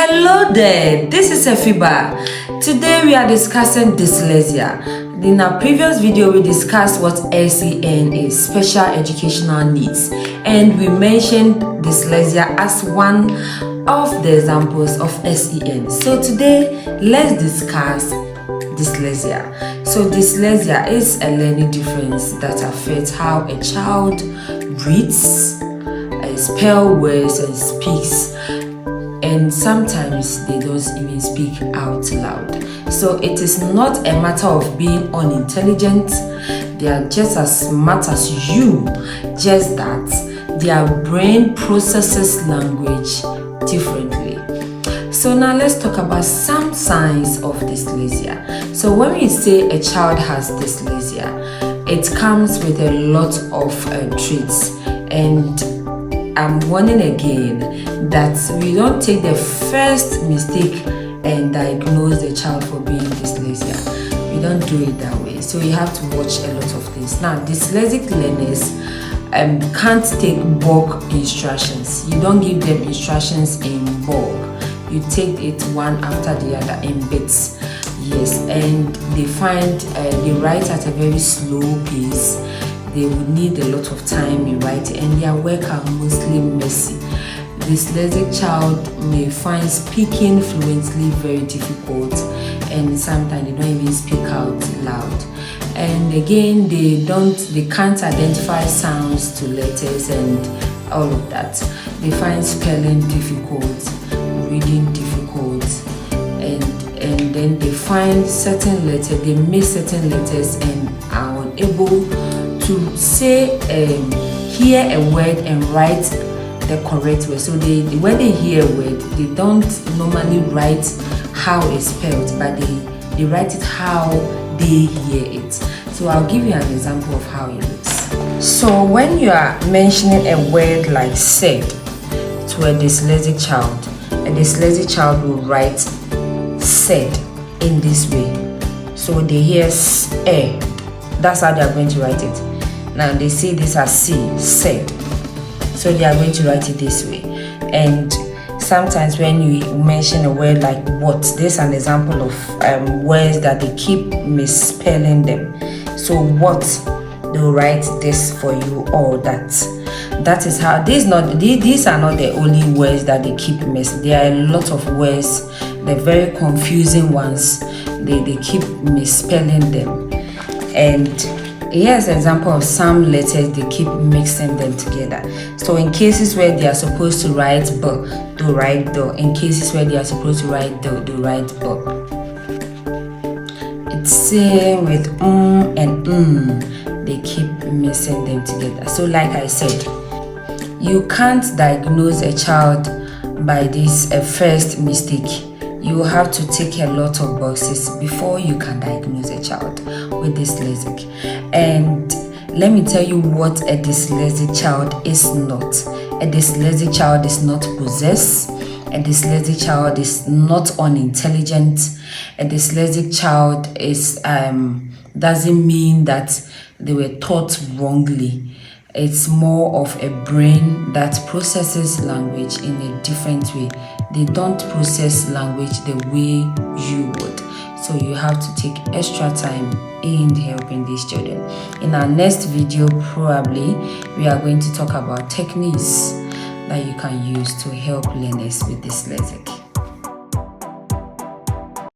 Hello there, this is Efiba. Today we are discussing dyslexia. In our previous video we discussed what SEN is, special educational needs, and we mentioned dyslexia as one of the examples of SEN. So today let's discuss dyslexia. So dyslexia is a learning difference that affects how a child reads, spell words and speaks, and sometimes they don't even speak out loud. So it is not a matter of being unintelligent. They are just as smart as you, just that their brain processes language differently. So now let's talk about some signs of dyslexia. So when we say a child has dyslexia, it comes with a lot of traits, and I'm warning again that we don't take the first mistake and diagnose the child for being dyslexia. We don't do it that way. So you have to watch a lot of things. Now, dyslexic learners can't take bulk instructions. You don't give them instructions in bulk. You take it one after the other in bits. Yes, and they write at a very slow pace. They would need a lot of time in writing, and their work are mostly messy. Dyslexic child may find speaking fluently very difficult, and sometimes they don't even speak out loud. And again, they can't identify sounds to letters and all of that. They find spelling difficult, reading difficult, and then they find certain letters, they miss certain letters and are unable to say, hear a word and write the correct word. So when they hear a word, they don't normally write how it's spelled, but they write it how they hear it. So I'll give you an example of how it looks. So when you are mentioning a word like said to a dyslexic child will write said in this way. So they hear eh. That's how they are going to write it. Now they see this as C, said. So they are going to write it this way. And sometimes when you mention a word like what, this is an example of words that they keep misspelling them. So what, they'll write this for you, or that. That is how, these are not the only words that they keep missing. There are a lot of words, the very confusing ones, they keep misspelling them. And here's an example of some letters they keep mixing them together. So in cases where they are supposed to write b, they'll write do. In cases where they are supposed to write do, they'll write b. It's same with and they keep mixing them together. So like I said, you can't diagnose a child by this first mistake. You have to tick a lot of boxes before you can diagnose a child with dyslexic. And let me tell you what a dyslexic child is not. A dyslexic child is not possessed. A dyslexic child is not unintelligent. A dyslexic child is doesn't mean that they were taught wrongly. It's more of a brain that processes language in a different way. They don't process language the way you would. So you have to take extra time in helping these children. In our next video, probably, we are going to talk about techniques that you can use to help learners with dyslexic.